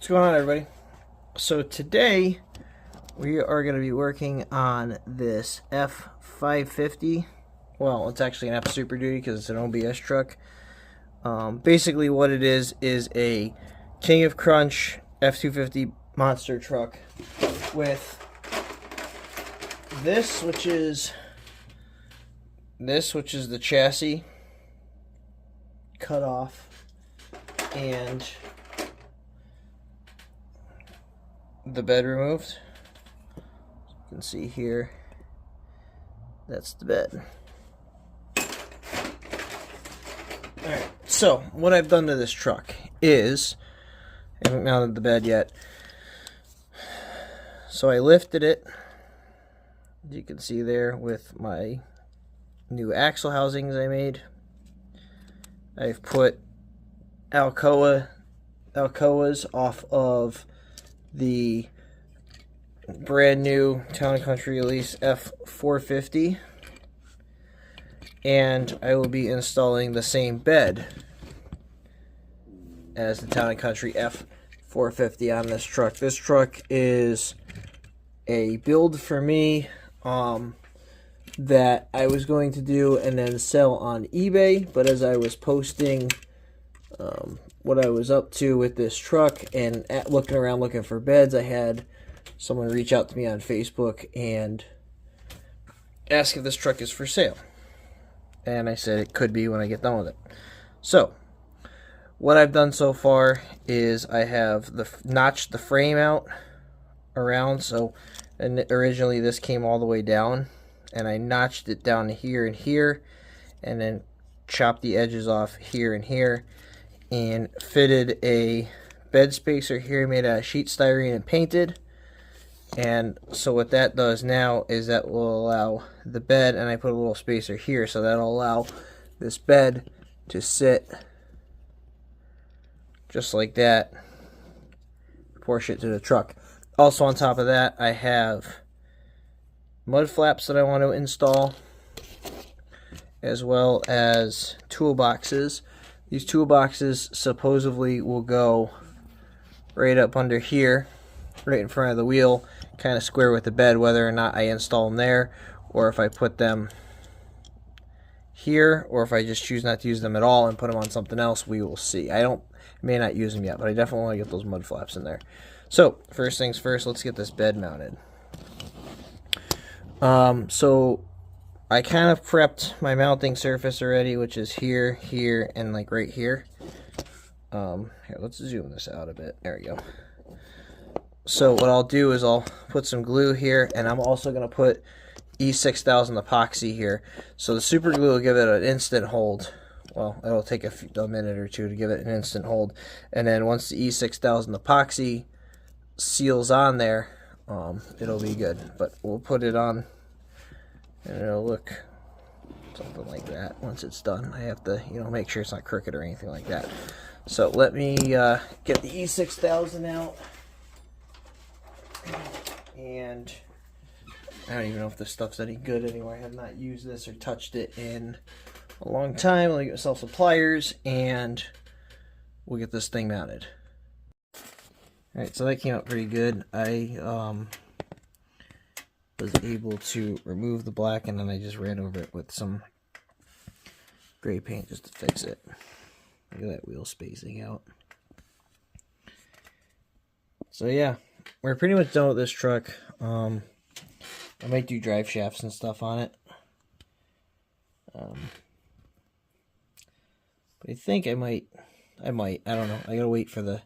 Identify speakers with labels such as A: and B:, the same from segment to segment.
A: What's going on, everybody? So today we are going to be working on this F550. Well, it's actually an F-Superduty because it's an OBS truck. Basically what it is a King of Crunch F250 monster truck with this, which is the chassis cut off, and the bed removed. You can see here, that's the bed. Alright, so what I've done to this truck is, I haven't mounted the bed yet, so I lifted it, as you can see there, with my new axle housings I made. I've put Alcoas off of the brand new Town & Country release F450, and I will be installing the same bed as the Town & Country F450 on this truck. This truck is a build for me that I was going to do and then sell on eBay, but as I was posting what I was up to with this truck and looking around looking for beds, I had someone reach out to me on Facebook and ask if this truck is for sale. And I said it could be when I get done with it. So, what I've done so far is I have notched the frame out around. So, and originally this came all the way down, and I notched it down to here and here, and then chopped the edges off here and here, and fitted a bed spacer here made out of sheet styrene and painted. And so what that does now is that will allow the bed, and I put a little spacer here, so that'll allow this bed to sit just like that, push it to the truck. Also on top of that, I have mud flaps that I want to install, as well as toolboxes. These toolboxes supposedly will go right up under here, right in front of the wheel, kind of square with the bed, whether or not I install them there, or if I put them here, or if I just choose not to use them at all and put them on something else, we will see. I may not use them yet, but I definitely want to get those mud flaps in there. So, first things first, let's get this bed mounted. So I kind of prepped my mounting surface already, which is here, here, and like right here. Here, let's zoom this out a bit. There we go. So what I'll do is I'll put some glue here, and I'm also going to put E6000 epoxy here. So the super glue will give it an instant hold. Well, it'll take a minute or two to give it an instant hold. And then once the E6000 epoxy seals on there, it'll be good. But we'll put it on, and it'll look something like that once it's done. I have to, make sure it's not crooked or anything like that. So let me get the E6000 out. And I don't even know if this stuff's any good anymore. I have not used this or touched it in a long time. I'll get myself some pliers, and we'll get this thing mounted. Alright, so that came out pretty good. I was able to remove the black, and then I just ran over it with some gray paint just to fix it. Look at that wheel spacing out. So yeah, we're pretty much done with this truck. I might do drive shafts and stuff on it. But I think I might, I don't know. I gotta wait for the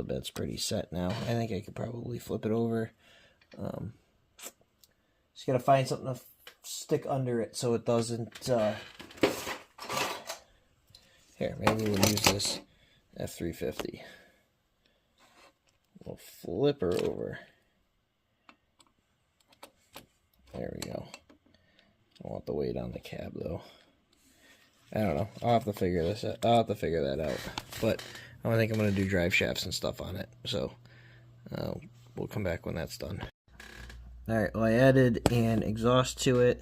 A: bed's pretty set now. I think I could probably flip it over. Just gotta find something to stick under it so it doesn't, here, maybe we'll use this F350. We'll flip her over. There we go. I want the weight on the cab though. I don't know. I'll have to figure this out. I'll have to figure that out. But I think I'm going to do drive shafts and stuff on it. So we'll come back when that's done. Alright, well I added an exhaust to it.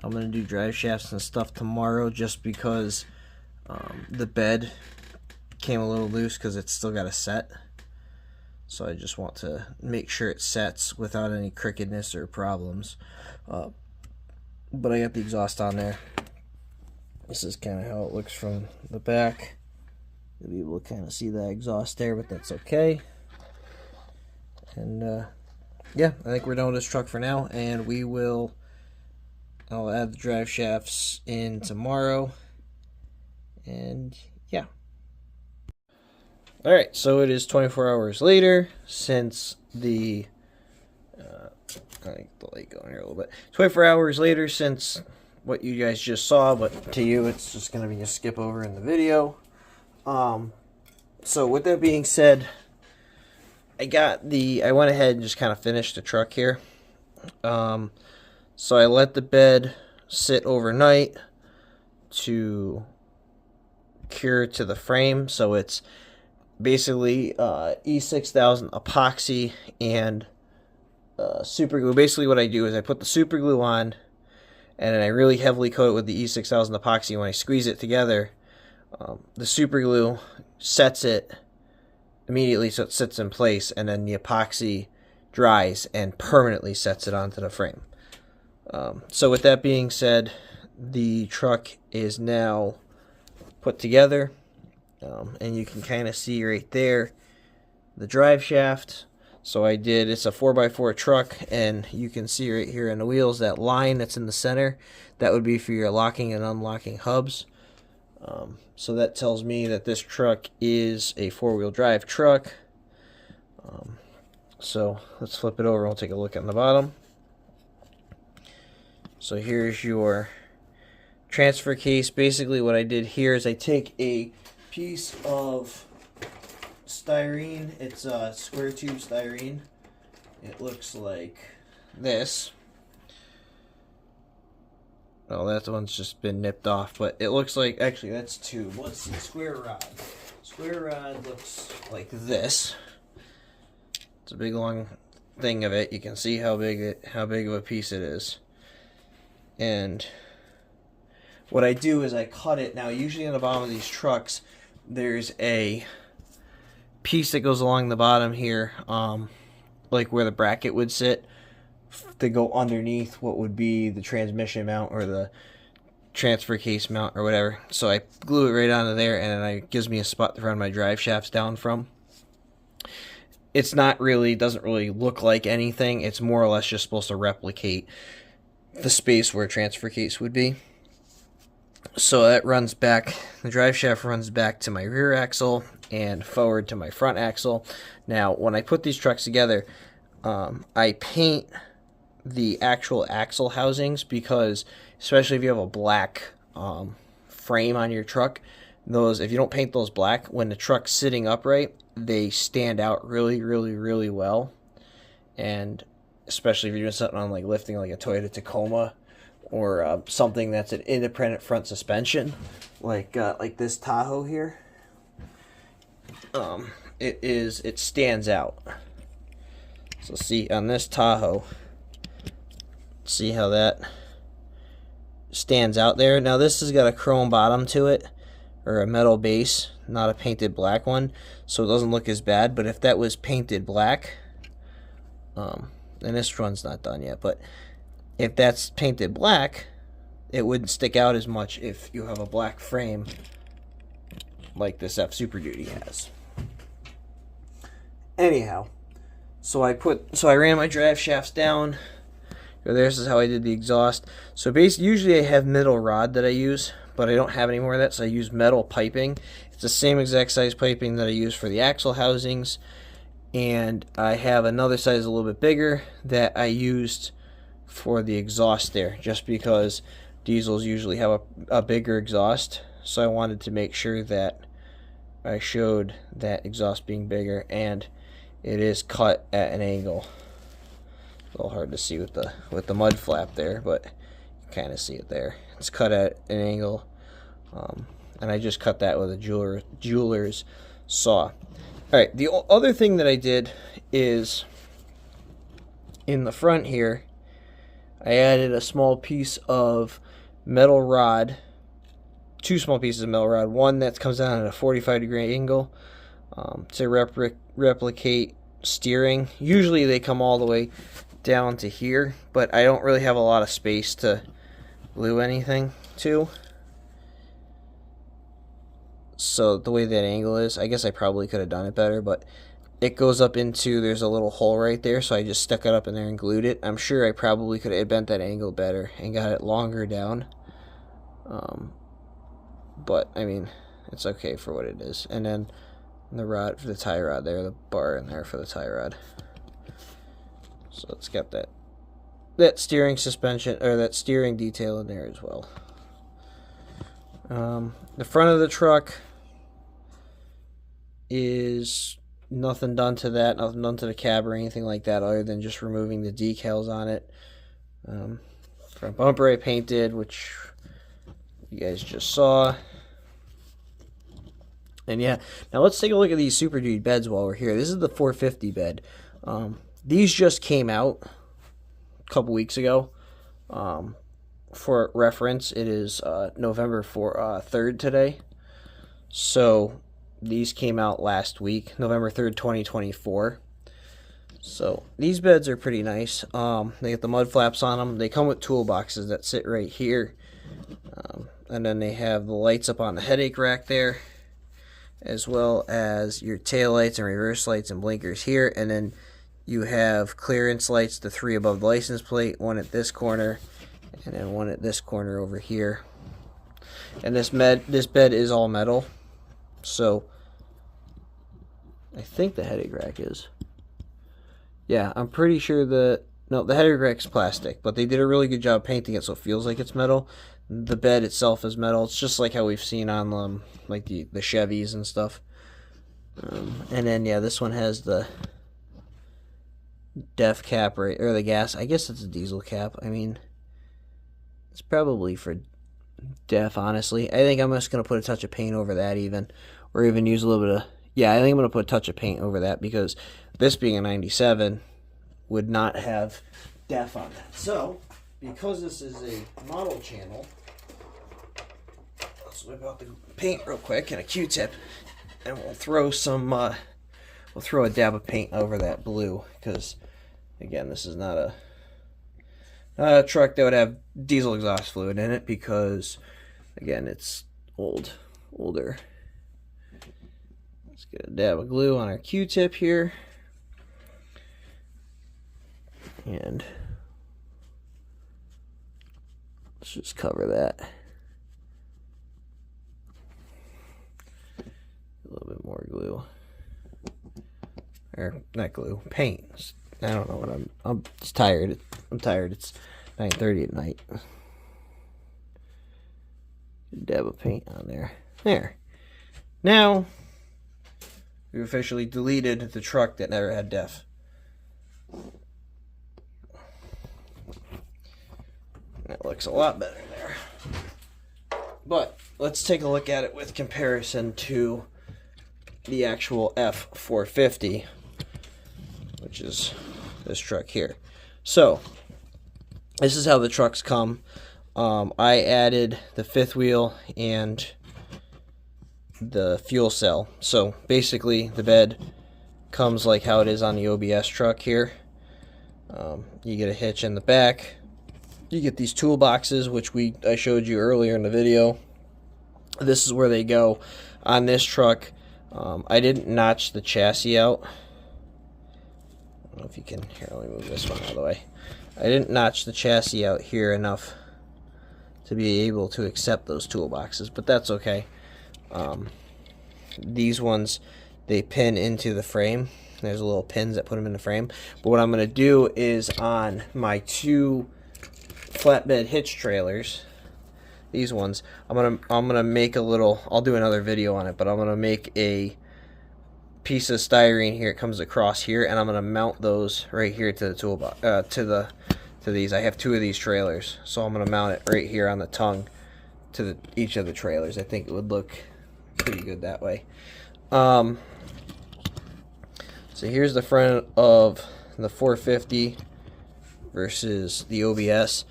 A: I'm going to do drive shafts and stuff tomorrow just because the bed came a little loose because it's still got a set. so I just want to make sure it sets without any crookedness or problems. But I got the exhaust on there. This is kind of how it looks from the back. You'll be able to kind of see that exhaust there, but that's okay. And yeah, I think we're done with this truck for now, and I'll add the drive shafts in tomorrow. And yeah. Alright, so it is 24 hours later since the I think the light going here a little bit. 24 hours later since what you guys just saw, but to you it's just going to be a skip over in the video. So with that being said, I went ahead and just kind of finished the truck here. So I let the bed sit overnight to cure to the frame. So it's basically E6000 epoxy and super glue. Basically what I do is I put the super glue on, and then I really heavily coat it with the E6000 epoxy. When I squeeze it together, the super glue sets it immediately so it sits in place, and then the epoxy dries and permanently sets it onto the frame. So with that being said, the truck is now put together, and you can kind of see right there the drive shaft. So it's a 4x4 truck, and you can see right here in the wheels that line that's in the center. That would be for your locking and unlocking hubs. So that tells me that this truck is a four-wheel drive truck. So let's flip it over and we'll take a look on the bottom. So here's your transfer case. Basically what I did here is I take a piece of styrene. It's a square tube styrene. It looks like this. Oh, that one's just been nipped off, but it looks like, actually that's tube. Let's see, square rod. Square rod looks like this. It's a big long thing of it. You can see how big of a piece it is. And what I do is I cut it. Now usually on the bottom of these trucks there's a piece that goes along the bottom here, like where the bracket would sit, to go underneath what would be the transmission mount or the transfer case mount or whatever. So I glue it right onto there, and then it gives me a spot to run my drive shafts down from. It's not really, doesn't really look like anything. It's more or less just supposed to replicate the space where a transfer case would be. So that runs back, the drive shaft runs back to my rear axle and forward to my front axle. Now, when I put these trucks together, I paint the actual axle housings, because especially if you have a black frame on your truck, those, if you don't paint those black, when the truck's sitting upright, they stand out really, really, really well. And especially if you're doing something on like lifting like a Toyota Tacoma, or something that's an independent front suspension, like this Tahoe here. It stands out. So see on this Tahoe, see how that stands out there. Now this has got a chrome bottom to it, or a metal base, not a painted black one, so it doesn't look as bad. But if that was painted black, and this one's not done yet, but if that's painted black, it wouldn't stick out as much if you have a black frame like this F-Superduty has. Anyhow, so I ran my drive shafts down. This is how I did the exhaust. So basically, usually I have metal rod that I use, but I don't have any more of that, so I use metal piping. It's the same exact size piping that I use for the axle housings, and I have another size a little bit bigger that I used for the exhaust there, just because diesels usually have a bigger exhaust. So I wanted to make sure that I showed that exhaust being bigger, and it is cut at an angle. A little hard to see with the mud flap there, but you kind of see it there. It's cut at an angle, and I just cut that with a jeweler's saw. Alright, the other thing that I did is in the front here, I added a small piece of metal rod, two small pieces of metal rod, one that comes down at a 45-degree angle to replicate steering. Usually they come all the way down to here, but I don't really have a lot of space to glue anything to. So the way that angle is, I guess I probably could have done it better, but it goes up into, there's a little hole right there, so I just stuck it up in there and glued it. I'm sure I probably could have bent that angle better and got it longer down. But, I mean, it's okay for what it is. And then the rod for the tie rod there, the bar in there for the tie rod. So it's got that steering suspension, or that steering detail in there as well. The front of the truck is nothing done to that, nothing done to the cab or anything like that, other than just removing the decals on it. Front bumper I painted, which you guys just saw. And yeah, now let's take a look at these Super Duty beds while we're here. This is the 450 bed. These just came out a couple weeks ago. For reference, it is November 3rd today. So these came out last week, November 3rd, 2024. So these beds are pretty nice. They get the mud flaps on them. They come with toolboxes that sit right here. And then they have the lights up on the headache rack there, as well as your tail lights and reverse lights and blinkers here. And then you have clearance lights, the 3 above the license plate, 1 at this corner, and then 1 at this corner over here. And this bed is all metal, so I think the headache rack is. Yeah, I'm pretty sure the headache rack's plastic, but they did a really good job painting it so it feels like it's metal. The bed itself is metal. It's just like how we've seen on like the Chevys and stuff. And then yeah, this one has the DEF cap, right, or the gas. I guess it's a diesel cap. I mean, it's probably for DEF, honestly. I think I'm just gonna put a touch of paint over that, or even use a little bit of. Yeah, I think I'm gonna put a touch of paint over that, because this being a 97 would not have DEF on that. So, because this is a model channel, let's whip out the paint real quick and a Q-tip, and we'll throw a dab of paint over that blue, because again, this is not a truck that would have diesel exhaust fluid in it, because again, it's older. Let's get a dab of glue on our Q-tip here, and let's just cover that. A little bit more glue. Or not glue, paint. I don't know what I'm just tired. I'm tired. It's 9:30 at night. Dab of paint on there. There. Now we've officially deleted the truck that never had DEF. That looks a lot better there. But let's take a look at it with comparison to the actual F-450, which is this truck here. So this is how the trucks come. I added the 5th wheel and the fuel cell. So basically the bed comes like how it is on the OBS truck here. You get a hitch in the back. You get these toolboxes, which I showed you earlier in the video. This is where they go on this truck. I didn't notch the chassis out. I don't know if you can. Here, let me move this one out of the way. I didn't notch the chassis out here enough to be able to accept those toolboxes, but that's okay. These ones, they pin into the frame. There's little pins that put them in the frame. But what I'm going to do is on my 2 flatbed hitch trailers, these ones, I'm gonna make a little. I'll do another video on it, but I'm gonna make a piece of styrene here. It comes across here, and I'm gonna mount those right here to the toolbox, to these. I have 2 of these trailers, so I'm gonna mount it right here on the tongue to each of the trailers. I think it would look pretty good that way. So here's the front of the 450 versus the OBS.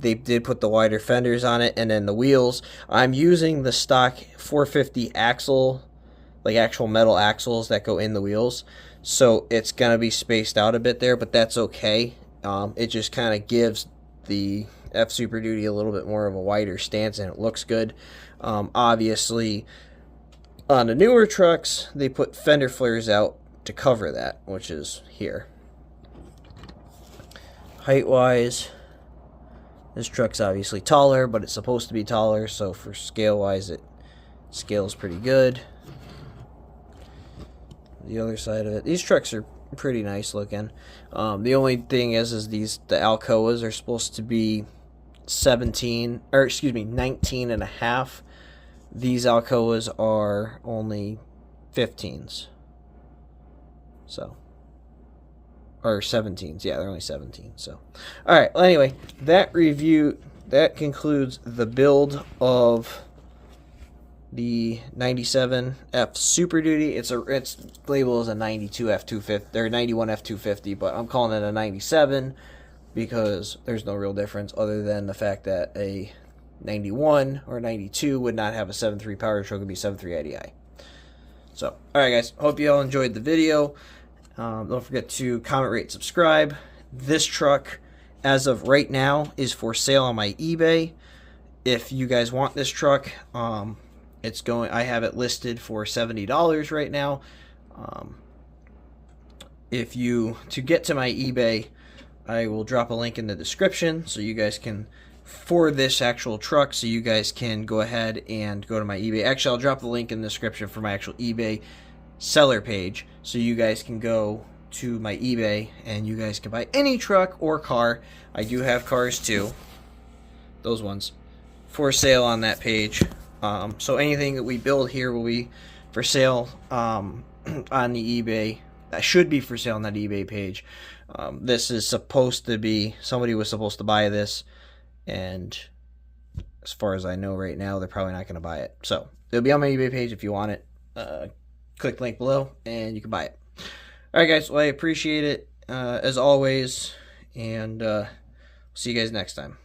A: They did put the wider fenders on it, and then the wheels. I'm using the stock 450 axle like actual metal axles that go in the wheels. So it's going to be spaced out a bit there, but that's okay. It just kind of gives the F-Superduty a little bit more of a wider stance, and it looks good. Obviously, on the newer trucks, they put fender flares out to cover that, which is here. Height-wise, this truck's obviously taller, but it's supposed to be taller, so for scale-wise, it scales pretty good. The other side of it, these trucks are pretty nice looking. The only thing is the Alcoas are supposed to be 19 and a half. These Alcoas are only 15s. So, or 17s. Yeah, they're only 17. So, all right. Well, anyway, that concludes the build of the 97 F-Superduty. It's labeled as a 92 F250 or 91 F250, but I'm calling it a 97 because there's no real difference other than the fact that a 91 or 92 would not have a 7.3 power stroke, it would be 7.3 IDI. So, alright guys, hope you all enjoyed the video. Don't forget to comment, rate, subscribe. This truck, as of right now, is for sale on my eBay. If you guys want this truck, I have it listed for $70 right now. To get to my eBay, I will drop a link in the description so you guys can, for this actual truck, so you guys can go ahead and go to my eBay. Actually, I'll drop the link in the description for my actual eBay seller page so you guys can go to my eBay and you guys can buy any truck or car. I do have cars too, those ones, for sale on that page. So anything that we build here will be for sale on the eBay. That should be for sale on that eBay page. This is supposed to be, somebody was supposed to buy this, and as far as I know right now, they're probably not going to buy it. So it'll be on my eBay page if you want it. Click the link below and you can buy it. Alright guys, well I appreciate it as always, and see you guys next time.